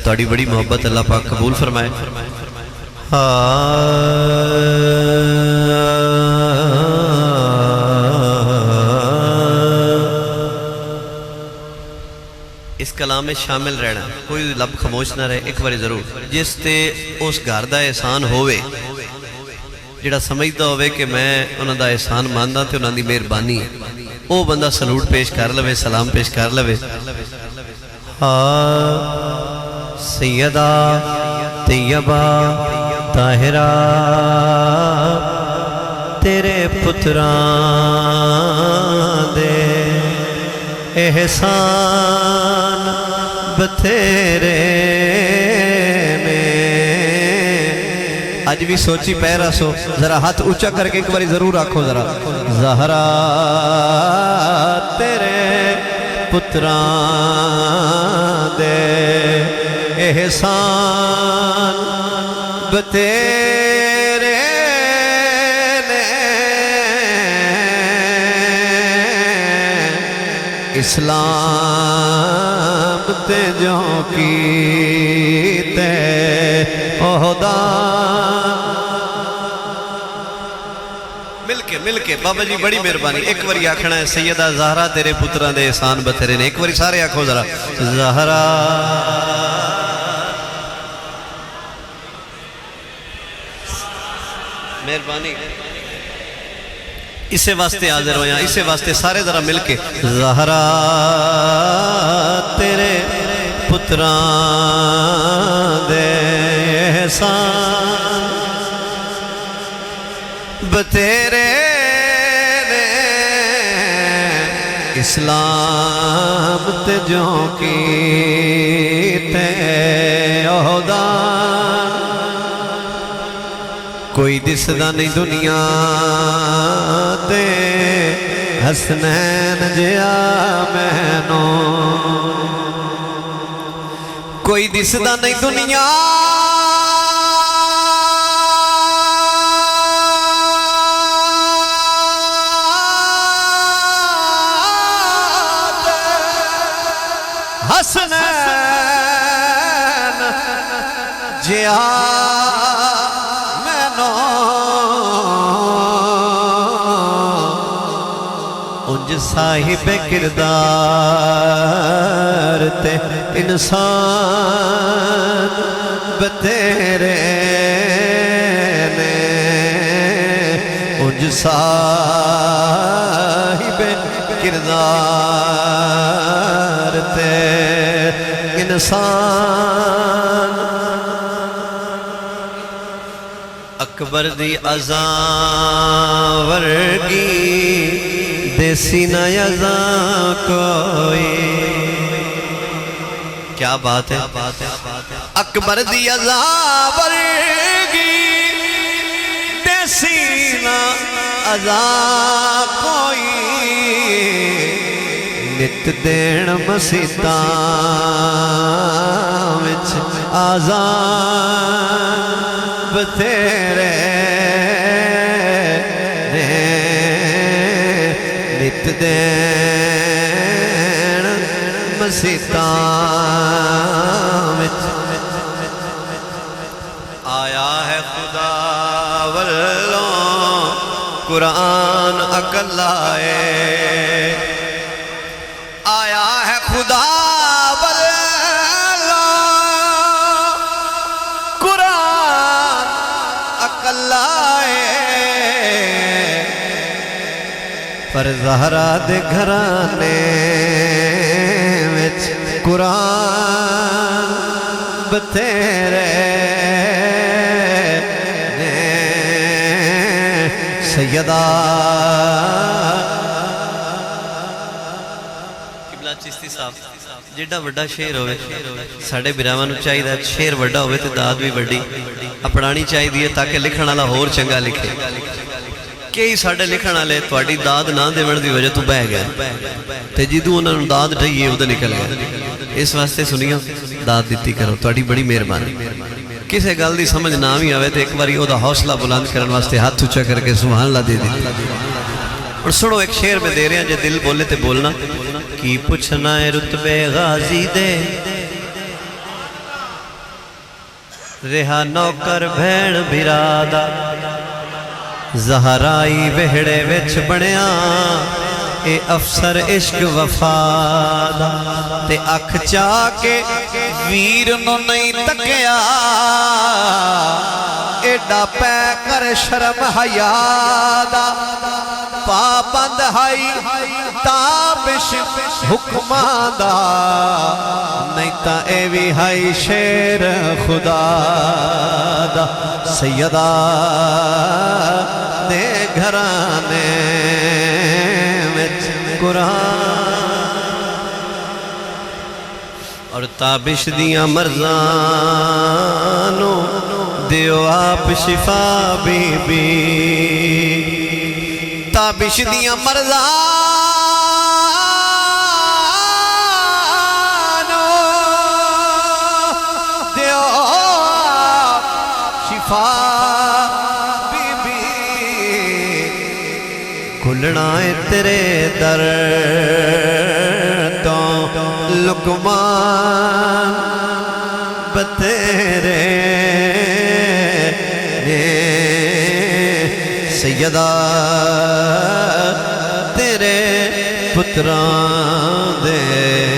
تھوڑی بڑی محبت اللہ پاک قبول فرمائے۔ اس کلام میں شامل رہنا، کوئی لب خاموش نہ رہے، ایک بار ضرور جس تے اس گھر دا احسان ہوئے، جڑا سمجھدا ہوئے کہ میں انہاں دا احسان ماندا تے انہاں دی مہربانی ہے، او بندہ سلوٹ پیش کر لوے، سلام پیش کر لوے۔ سیدہ طیبہ طاہرہ تیرے پتران دے احسان بتھیرے میں۔ آج بھی سوچی پیرا سو، ذرا ہاتھ اونچا کر کے ایک باری ضرور آکھو ذرا۔ زہرا تیرے پتران دے احسان بتھیرے اسلام تے جو کیتے عہدہ۔ مل کے بابا جی بڑی مہربانی، ایک باری آکھنا ہے سیدہ زہرا تیرے پتران دے احسان بتھیرے نے، ایک باری سارے آکھو ذرا۔ زہرا مہربانی، اسے واسطے حاضر ہویا، اسے واسطے سارے ذرا مل کے۔ زہرا تیرے پتران دے احسان بتھیرے نے اسلام تے جو کیتے عہدہ۔ کوئی دسدا نہیں دنیا تے حسنین جیا مینو، کوئی دسدا نہیں دنیا حسنین جیا مینو، انج صاحب کردار تے انسان بتھیرے نے، انج صاحب کردار تے انسان۔ اکبر دی اذان ورگی دیسی نہ اذان کوئی، کیا بات ہے، اکبر دی اذان ورگی دیسی نہ اذان کوئی، نت دین مسیتاں وچ آزان بتھیرے نے، نت دین مسیتاں وچ آیا ہے خدا والوں قرآن عقل لائے، آیا ہے خدا والوں قرآن عقل لائے، پر زہرا دے گھرانے وچ قرآن بتھیرے نے۔ سیدہ چشتی صاحب جیڑا وڈا شیر ہوئے ساڑھے برامان چاہیے دا شیر وڈا ہوئے تے داد بھی وڈی اپنانی چاہیے دیئے تاکہ لکھنا اللہ اور چنگا لکھے۔ کئی ساڑھے لکھنا لے توڑی داد نہ دے وڑ دی وجہ تو بہ گیا تے جیدو انہوں نے داد ڈھائیے ادھا نکل گیا۔ اس واسطے سنیا داد دیتی کرو، توڑی بڑی مہربانی۔ کسے گل دی سمجھ نہ بھی آوے تے ایک باری او دا حوصلہ بلند کرن واسطے ہاتھ اونچا کر کے سبحان اللہ دے دی۔ اور سنو ایک شعر میں دے رہے ہیں، جے دل بولے تے بولنا۔ کی پوچھنا ہے رتبے غازی دے، رہا نوکر بھین بھرادا زہرائی وہڑے وچ بنیا اے افسر عشق وفادا تے اکھ چاہ کے ویر نو نہیں تکیا ایڈا پے کر شرم حیادا پابند ہائی تابش حکمادا نہیں تا اے وی ہائی شیر خدا دا سیدہ دے گھرانے قرآن اور تابش دیاں مرزانو دیو آپ شفا بی بی تابش دیاں مرزانو دیو آپ شفا بی بی کھلنا ہے تیرے در تو لقمان بتیرے سیدہ تیرے پتران دے